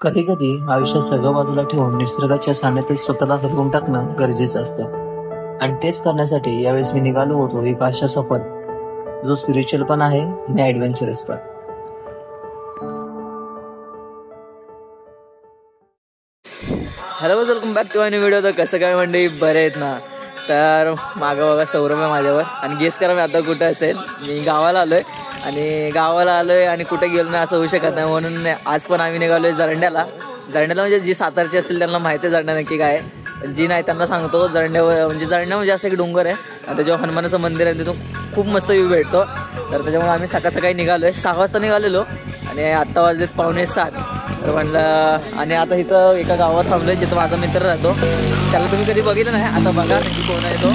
कधी कधी आयुष्यात सगळं बाजूला ठेवून निसर्गाच्या सानिध्यात स्वतःला हरवून टाकणं गरजेचं असतं. आणि तेच करण्यासाठी यावेळेस मी निघालो होतो एक अशा सफर जो स्पिरिच्युअल पण आहे आणि ऍडव्हेंचरस पण. Hello, welcome back to new video. तर कसं काय मंडळी, बरे आहेत ना? तर मागं बघा सौरभ आहे माझ्यावर, आणि गेस करा मी आता कुठं असेल. मी गावाला आलोय आणि कुठे गेलो नाही असं होऊ शकत नाही. म्हणून आज पण आम्ही निघालोय जरंड्याला. म्हणजे जी सातारची असतील त्यांना माहिती आहे जरंड्या नक्की काय आहे. जी नाही त्यांना सांगतो, जरंड्या म्हणजे असं एक डोंगर आहे आणि त्याच्यावर हनुमानाचं मंदिर आहे. तिथून खूप मस्त व्ह्यू भेटतो. तर त्याच्यामुळे आम्ही सकाळी निघालोय. 6 वाजता निघालेलो आणि आत्ता वाजलेत 6:45. तर म्हणलं, आणि आता इथं एका गावात थांबलोय जिथं माझा मित्र राहतो. त्याला तुम्ही कधी बघितलं नाही, आता बघा नक्की कोण आहे तो.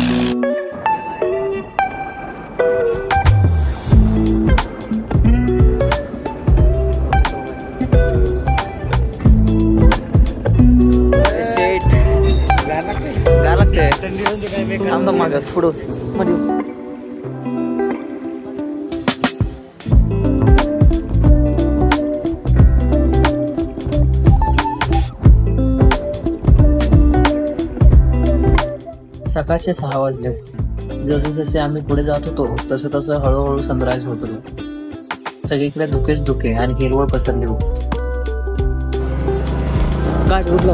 गार लागते थांब माग पुढं मध्ये. सकाळचे 6 वाजले. जसे जसे आम्ही पुढे जात होतो तसं तसं हळूहळू सनराईज होत होतो. सगळीकडे धुकेच धुके आणि हिरवळ पसरली होती. काट उठला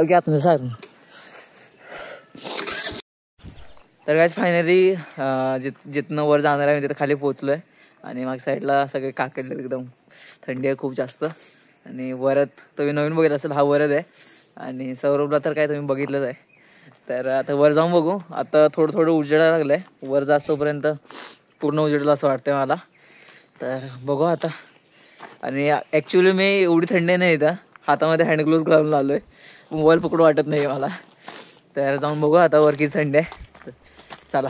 घ्यात ना सर. तर काय फायनली जिथनं वर जाणार आहे तिथं खाली पोहोचलोय. आणि मागच्या साईडला सगळे काकडले, एकदम थंडी आहे खूप जास्त. आणि वरद तुम्ही नवीन बघितलं असेल, हा वरद आहे. आणि सौरभला तर काय तुम्ही बघितलंच आहे. तर आता वर जाऊन बघू. आता थोडं उजेडायला लागलंय. वर जास्तोपर्यंत पूर्ण उजेडलं असं वाटतंय मला. तर बघू आता. आणि ॲक्च्युली मी एवढी थंडी नाही इथं, हातामध्ये हँड ग्लोव्ज घालून आलोय. मोबाईल पकडू वाटत नाही मला. तर जाऊन बघू आता वर किती थंडी आहे. चला.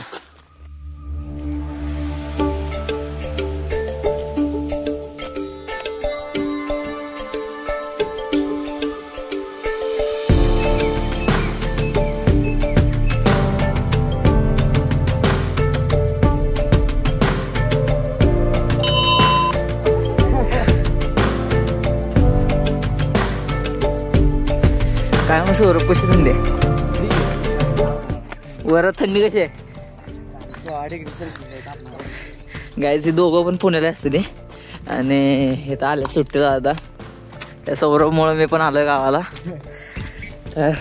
काय मग सौरभ, कशी थंडी आहे? वर थंडी कशी आहे? गायचे दोघं पण पुण्याला असते ते. आणि हे तर आले सुट्टीला. आता त्या सौरभमुळे मी पण आलोय गावाला. तर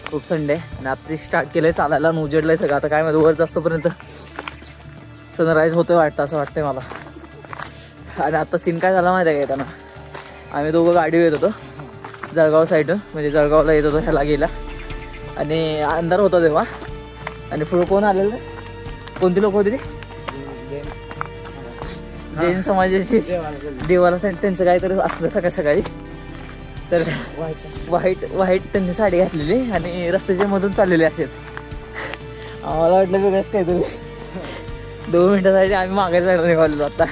खूप थंडी आहे. आणि आता स्टार्ट केलंय चालायला आणि उजेडलंय सगळं. आता काय माहिती वर जास्तपर्यंत सनराईज होतोय वाटतं, असं वाटतंय मला. आणि आता सीन काय झाला माहिती आहे का, येताना आम्ही दोघं गाडी येत होतो जळगाव साईडून, म्हणजे जळगावला येत होतो ह्याला गेला. आणि अंधार होता तेव्हा. आणि पुढं कोण आलेलं, कोणती लोक होती ती जैन समाजाची देवाला त्यांचं काहीतरी असलं सकाळी. तर व्हाईट त्यांनी साडी घातलेली आणि रस्त्याच्या मधून चाललेले असेच. आम्हाला वाटलं वेगळंच काहीतरी. 2 मिनिटासाठी आम्ही मागे जायला निघालेलो आता.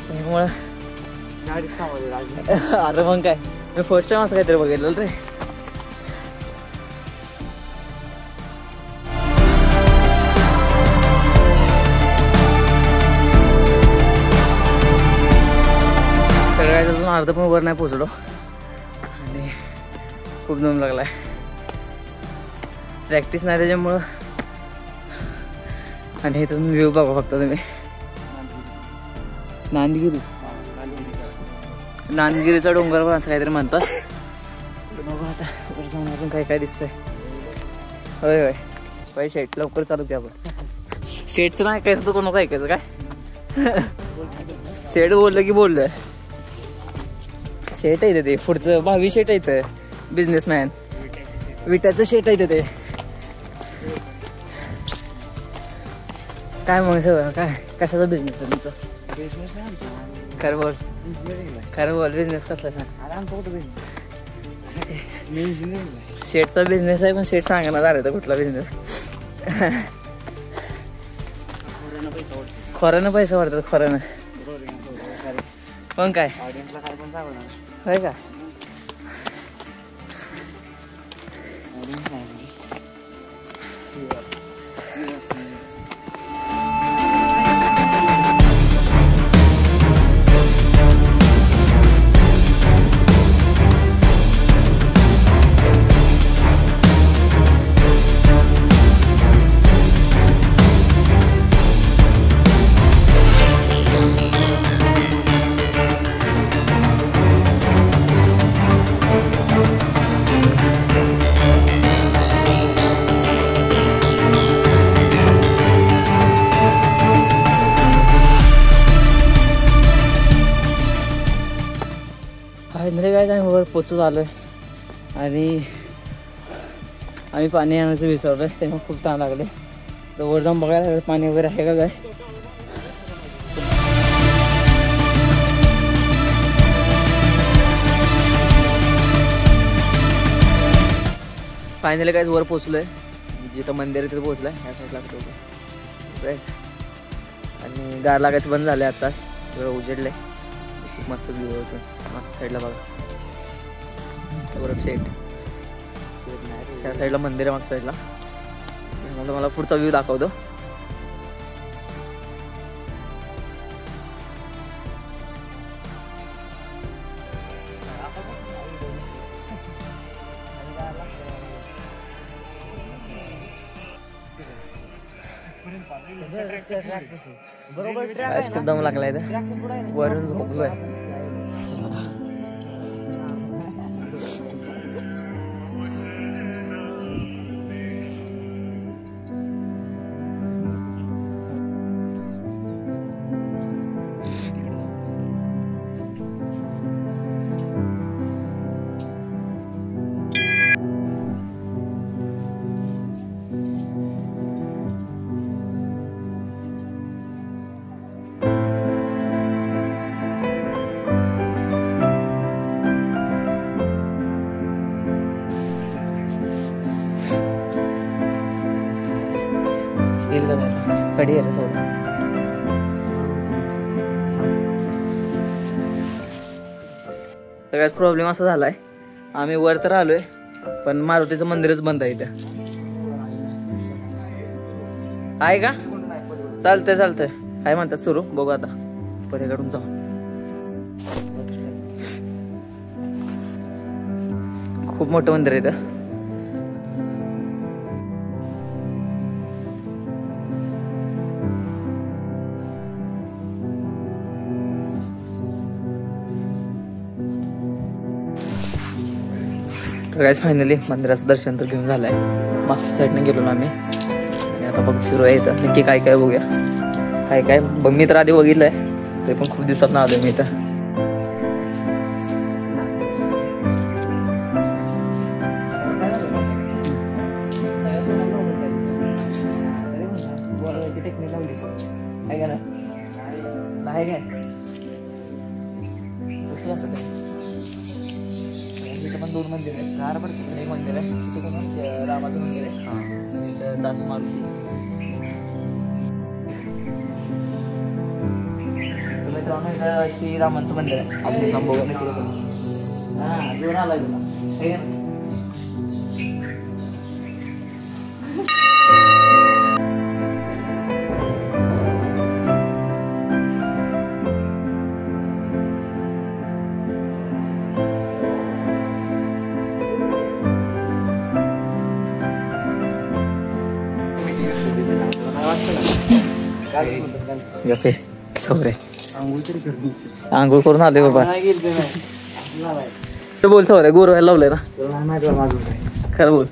त्यामुळं अरे मग काय, मी फर्स्ट टाइम असं काहीतरी बघितलं रे. अजून अर्ध पण वर नाही पोचलो आणि खूप दम लागलाय. प्रॅक्टिस नाही त्याच्यामुळं. आणि इथून व्ह्यू बघा फक्त तुम्ही. नांदगिरीचा डोंगर पण असं काहीतरी म्हणतात. बघा आता वर जाऊन अजून काय दिसतंय. होय बाई, शेट लवकर चालू की आपण. शेटचं नाही ऐकायचं तर कोणाचं ऐकायचं काय? शेट बोललं की बोललं. शेट आहे ते पुढचं, भावी शेट आहे बिझनेसमॅन. विटाचं शेट आहे ते. काय मग सगळं काय, कशाचा बिझनेस आहे तुमचा? खरं बोल बिझनेस कसला सांग. शेटचा बिझनेस आहे, पण शेट सांगणार झालं तर कुठला बिझनेस. खोऱ्यानं पैसा वाढतात, खोऱ्यानं. पण काय होय का पोचत आलोय आणि आम्ही पाणी आणायचं विसरलोय, त्यामुळे खूप ताण लागले. तर वर जाऊन बघायला लागलं पाणी वगैरे आहे का काय. फायनली काय वर पोचलोय, जिथं मंदिर आहे तिथं पोचलंय. ह्या साईडला आणि गार लागायचं बंद झालंय आत्ताच, सगळं उजेडलंय. खूप मस्त व्ह्यू होतो मागच्या साईडला बघा. बरोबर शेट त्या साईडला मंदिर आहे मागच्या साईडला. मला पुढचा व्ह्यू दाखवतो. खूप दम लागलाय वरून झोपलोय. कडी आहे सोडून सगळ्यात प्रॉब्लेम असा झालाय, आम्ही वर तर आलोय पण मारुतीचं मंदिरच बंद आहे. इथं आहे का? चालतंय काय म्हणतात सुरू, बघू आता पलीकडून जाऊ. खूप मोठं मंदिर आहे इथं. तर गाइस फायनली मंदिराचं दर्शन तर घेऊन झालंय. मागच्या साईडने गेलो ना आम्ही आणि आता बघ फिरूया इथं नक्की काय काय बघूया. काय बघ मी तर आधी बघितलंय, ते पण खूप दिवसात ना आलोय मी इथं. पण दोन मंदिर आहेत. गार पडतं एक मंदिर आहे तिथे, रामाचं मंदिर आहे. इथं दास मारुती. मित्रांनो इथं श्रीरामांचं मंदिर आहे. आपण संभोग हा जोर आलाय तुला ठीक आहे. गफे सवरे आंघोळ करून आले बाबा. बोल सवरे गोरवायला लावलंय ना, खरं बोल.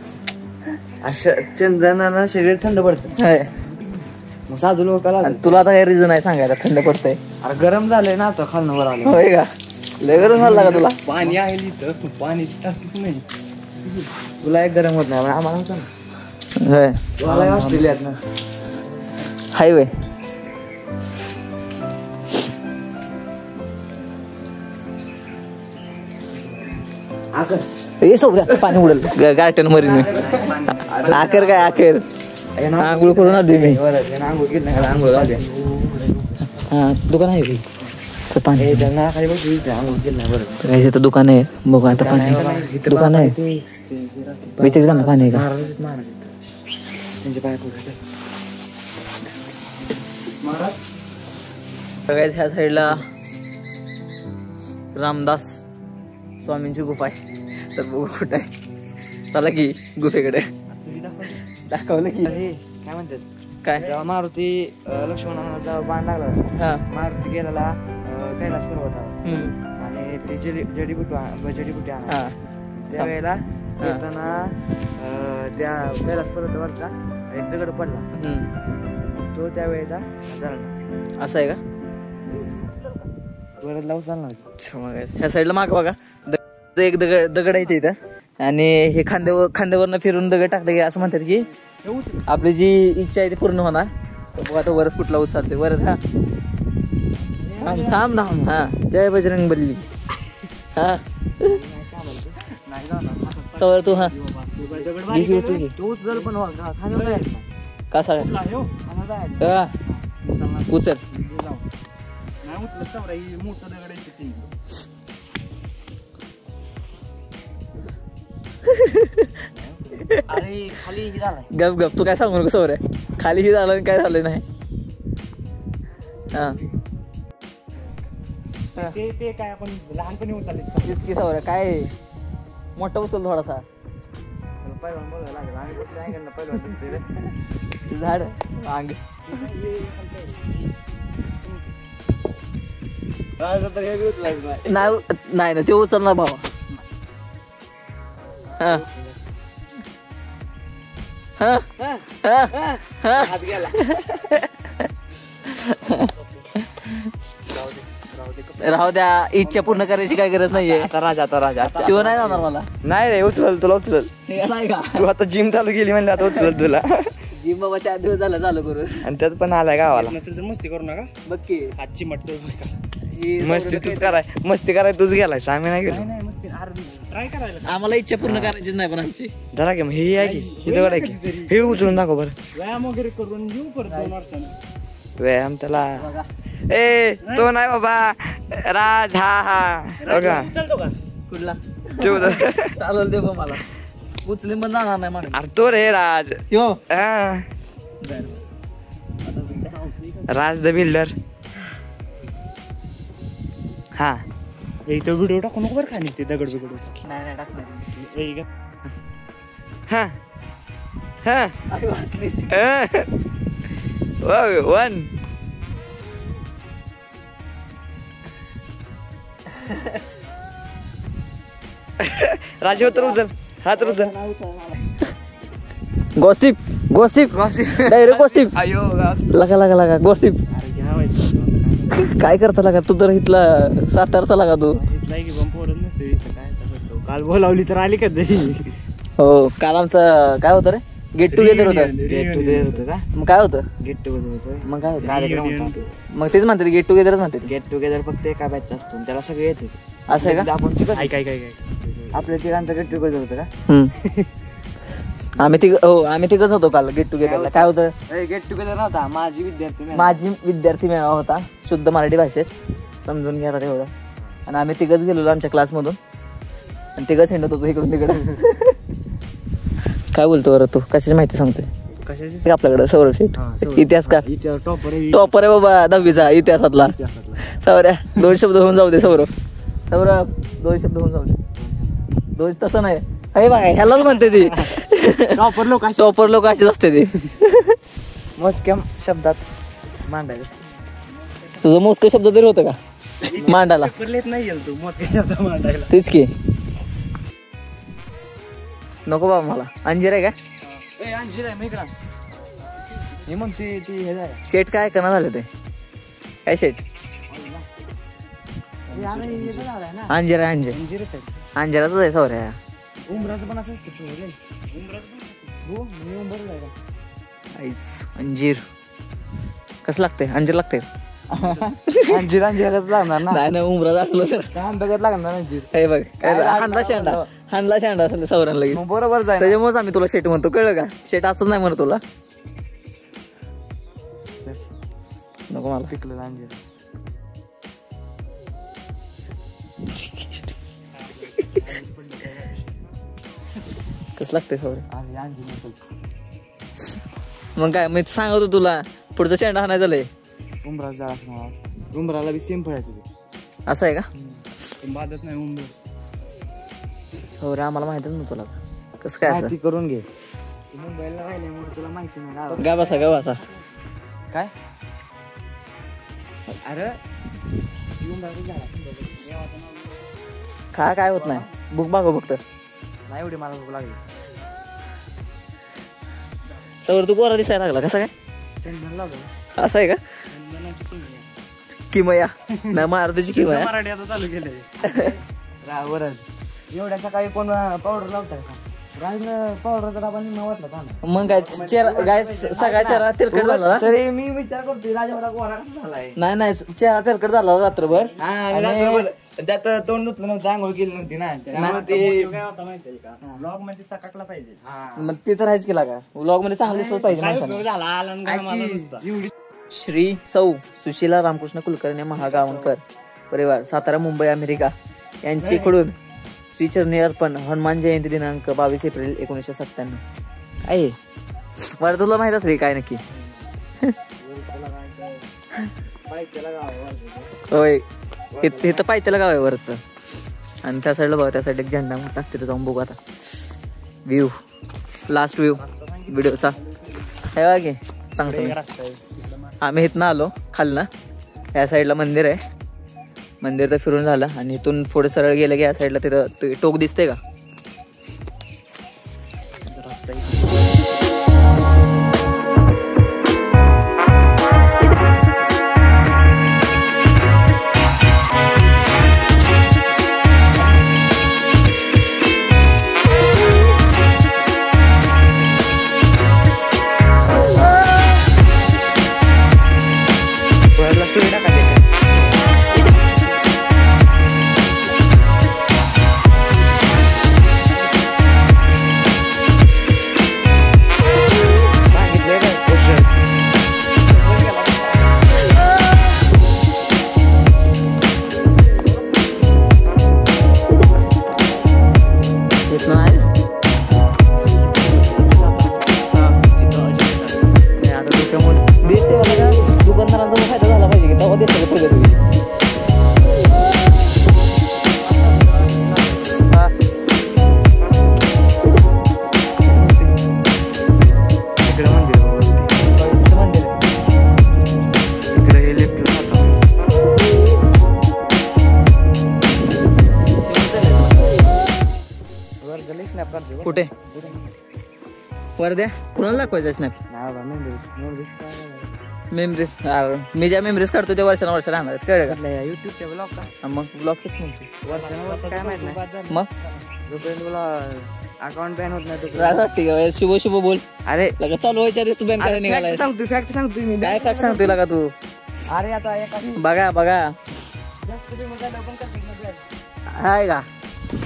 अशा चंदनानं शरीर थंड पडतं. मग साधू लोकांना तुला आता काय रिझन आहे सांगायला थंड पडतंय? अरे गरम झालंय ना आता खालनं वर आलं. होय का? लय गरम झाला का तुला? पाणी आहे इथं, पाणी टाकीत नाही. तुला एक गरम होत नाही आम्हाला होतं ना. होय ऑस्ट्रेलियात ना हायवे. हे सगळं पाणी उडल गार्टन मरीन मी. आकर काय आकर आंघोळ करून आलोय मी. आंघोळ केली नाही, आंघोळ झाली. हा दुकान आहे पाणी आंघोळ केली नाही बरं. इथं दुकान आहे बघू आता. पाणी दुकान आहे विचार जाणं पाणी आहे का? त्यांचे पाय सगळ्याच ह्या साईडला रामदास स्वामींची गुफा आहे. तर बघू कुठं आहे, चला की गुफेकडे. दाखवलं की काय म्हणतात काय जेव्हा मारुती लक्ष्मणाला जेव्हा बाण लागला, हा मारुती गेलेला कैलास पर्वतावर आणि ते जडीबुटी आणा. त्यावेळेला येताना त्या कैलास पर्वतावरचा एक दगड पडला, तो त्यावेळेचा झाला. असं आहे का? परत लावू चालणार. ह्या साईडला माग बघा एक दगड आहे इथं आणि हे खांद्यावरनं फिरून दगड टाकले की असं म्हणतात की आपली जी इच्छा आहे ती पूर्ण होणार. बघ आता वरच कुठला उचलते वरच. हा थांब थांब. हा जय बजरंग बली. हा सवर तू. हा कसा उचल. अरे खाली झालाय. गप गप तू काय सांगू नको सवर आहे. खाली ही झालं काय झालं नाही. हा ते काय आपण लहानपणी उचलले सवर काय मोठा उचल थोडासा. पहिलवान बघायला लागेल. आम्ही कुठल्या अँगलला पहिलवान दिसतोय रे. झाड अंग नाही ना ते उचलणार भावा. हा हा हा हा. राहू द्या. इच्छा पूर्ण करायची काय गरज नाहीये. आता राजा तो नाही जाणार मला. नाही रे उचल तुला उचल. नाही का तू आता जिम चालू केली म्हणले आता उचल तुला. जिम बाबा 4 दिवस झाला चालू करून आणि त्यात पण आलाय गावाला. मस्ती करू नका बघ की. आजची मटतो मस्ती तूच मस्ती कराय तूच गेलाय. आम्ही नाही गेलो. ट्राय करायला आम्हाला इच्छा पूर्ण करायचीच नाही पण आमची. जरा की मग हे आहे की हे दगड आहे की हे उचलून दाखव बरं. व्यायाम वगैरे करून येऊ परत 2 वर्षांनी. व्यायाम त्याला ए तो नाही बाबा. राज हा बघा कुठला तो चालल ते पण मला उचली पण जाणार नाही म्हणून. अरे तो रे राज. यो हा राज द बिल्डर. हा इथं व्हिडिओ टाकू नको बरं. खाली ते दगड बिगड नाही टाकणार. हा हा 1 राजीव तर उचल. हा तर उचल. Gossip direct gossip. अयो लगा गॉसिप. काय करता लागा तू तर इथला सातारचा लागा तू. काल बोलावली तर आली का तरी. हो काल आमचं काय होतं रे गेट टुगेदर होतं. गेट टुगेदर होतं का. मग काय होतं. गेट टुगेदर होतं. मग काय होतं. कार्यक्रम होता. मग तेच म्हणतात गेट टुगेदरच म्हणतात. गेट टुगेदर फक्त एका बॅच असतो त्याला सगळे येते. असं आहे का. आपण तिघ काय आपल्या तिघांचं गेट टुगेदर होतं का. आम्ही तिघच होतो काल गेट टुगेदरला. काय होतं गेट टुगेदर नव्हता. माझी विद्यार्थी मेळावा होता शुद्ध मराठी भाषेत. समजून घ्या तेवढं. आणि आम्ही तिघच गेलेलो आमच्या क्लासमधून आणि तिघच हिंडत होतो इकडून तिकडे. काय बोलतो बरं तू कशाची माहिती सांगतोय. कशाची आपल्याकडे सौरभ शेठ इतिहासकार टॉपर आहे बाबा 10वीचा इतिहासातला. सौर्या 2 शब्द होऊन जाऊ दे. सौरभ 2 शब्द होऊन जाऊ दे. 2 तसं नाही हे बघा ह्यालाच म्हणते ती. टॉपर लोक अशीच असते ती. मोजक्या शब्दात मांडायचं. तुझं मोजकं शब्द तरी होतं का मांडायला. नाही तू मोजक्या मांडायला. तेच की नको बाबा मला. अंजीर आहे का. अंजीर आहे. मी इकडं हे म्हणते ती हे झालं. शेट काय करणार झालं ते काय शेट. अंजीर आहे. अंजिराच आहे सौर्या. उमराचं पण असं असतं. अंजीर कसं लागतंय. अंजीर लागतंय. अंजीर लागणार ना. नाही उमराच असलं तर आंब्यागत लागणार अंजीर. हे बघ हांडला शेंडा असेल सौर्याला लगेच. बरोबर जाय. त्याच्यामुळेच आम्ही तुला शेट म्हणतो कळलं का. शेट असंच नाही म्हणत तुला. नको मला पिकलं अंजीर. कसं लागतंय सौर्या. मग काय मी सांगतो तुला पुढचं शेंडा हाणायचं झालंय. उमराला जा असणार. उमराला बी सेम फळ आहे. असं आहे का. बाधत नाही उंबर. सौर्या आम्हाला माहितीच नव्हतं तुला कसं काय असं. करून घे. मुंबईला राहिल्यामुळे तुला माहिती नाही. गा बसा काय अरे काय होत नाही. बुक मागव फक्त. नाही एवढी मला भूक लागली. सौर तू गोरा दिसायला लागला कसा काय. चंदन लावलं. असं आहे का. किमया नाही मारुतीची किमया. मराठी आता चालू केलंय. रावरच एवढ्या सकाळी कोण पावडर लावताय का राजनं पावडरचा डबा निम्मा वाटला का ना मग काय चेहरा काय सगळा चेहरा तेलकट झाला तरी मी विचार करतोय राजा गोरा कसा झालाय नाही चेहरा तेलकट झाला रात्रभर त्यात तोंड धुतलं नव्हतं आंघोळ केली नव्हती ना त्यामुळे ते काय होता माहितीये का ब्लॉग मध्ये चकाकला पाहिजे मग ते तर आहेच केला का व्लॉग मध्ये चांगलं दिसलं पाहिजे माणसाला. झाला आला एवढी श्री सौ सुशीला रामकृष्ण कुलकर्णी महागावकर परिवार सातारा मुंबई अमेरिका यांच्याकडून श्रीचरणी अर्पण हनुमान जयंती दिनांक 22 एप्रिल 1997. आहे मला तुला माहित असेल काय नक्की. होय इथं पायथ्याला गाव आहे वरचं आणि त्या साईडला बघा त्या साईड एक झेंडा मोठा तिथे जाऊन बघू आता व्ह्यू लास्ट व्ह्यू व्हिडिओचा हे बघा की सांगतो मी. आम्ही इथनं आलो खालनं या साईडला मंदिर आहे मंदिर तर फिरून झालं आणि इथून पुढे सरळ गेलं की या साईडला तिथं टोक दिसते का दुकानदारांचा फायदा झाला पाहिजे की तेव्हा देतो प्रगती होईल. कुठे वर द्या कुणाला दाखवायचं स्नॅप मेमरीज मी ज्या मेमरीज काढतो त्या वर्षानुवर्ष राहणार आहेत कळलं का युट्यूबच्या ब्लॉग का मग ब्लॉगचेच म्हणतो वर्षानुवर्ष काय माहित नाही मग जोपर्यंत तुला अकाउंट बॅन होत नाही ठीक आहे शुभ शुभ बोल अरे लगा चालू व्हायच्या आधीच तू बँक करायला निघालाय सांगतो फॅक्ट सांगतो मी काय फॅक्ट सांगतोय लगा तू अरे आता एखादी बघा जास्त फेमस झाल्यावर पण करते ना ban. हाय का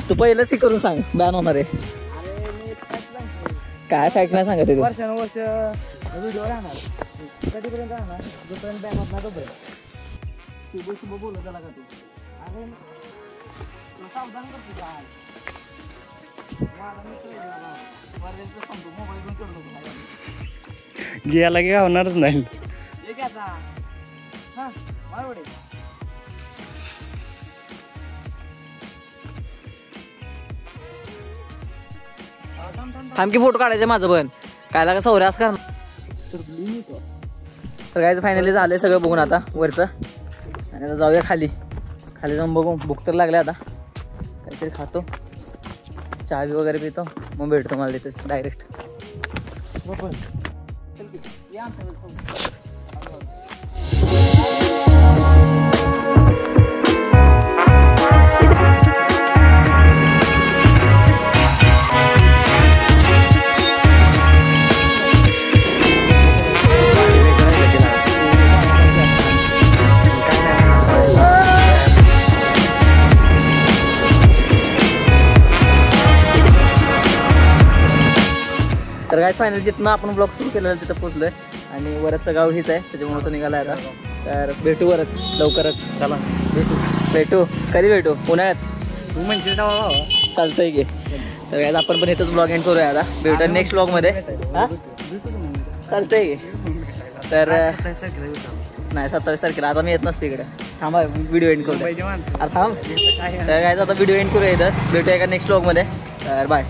तू पहिलंच हे करून सांग बॅन होणार आहे अरे मी fact सांगतो. काय फॅक्ट नाही सांगत आहे तू वर्षानुवर्ष व्हिडिओ राहणार कधीपर्यंत राहणार जोपर्यंत बॅन होत नाही तोपर्यंत शुभ शुभ बोलत झाला का तू अरे तुला सावधान करतो का गेला की होणारच नाही थांब की फोटो काढायचे माझं पण काय लागा सौर्यास का तर काय फायनली झालंय सगळं बघून आता वरचं आणि आता जाऊया खाली जाऊन बघू भूक तर लागले आता काहीतरी खातो चहा वगैरे पितो मग भेटतो मला तिथेच डायरेक्ट तर काय फायनल जिथनं आपण ब्लॉग सुरू केलेलं तिथं पोहोचलोय आणि वरचं गाव हेच आहे त्याच्यामुळे तो निघाला आता तर भेटू वरच लवकरच चला भेटू कधी भेटू उन्हाळ्यात तू म्हणजे चालतंय की तर काय आपण पण इथंच ब्लॉग एंड करूया आता भेटू नेक्स्ट ब्लॉग मध्ये हा चालतंय की तर नाही 27 तारखेला आता मी येत नसते इकडे थांबा व्हिडिओ एंड करू थांब तर काय आता व्हिडिओ एंड करूया इथं भेटूया का नेक्स्ट ब्लॉग मध्ये तर बाय.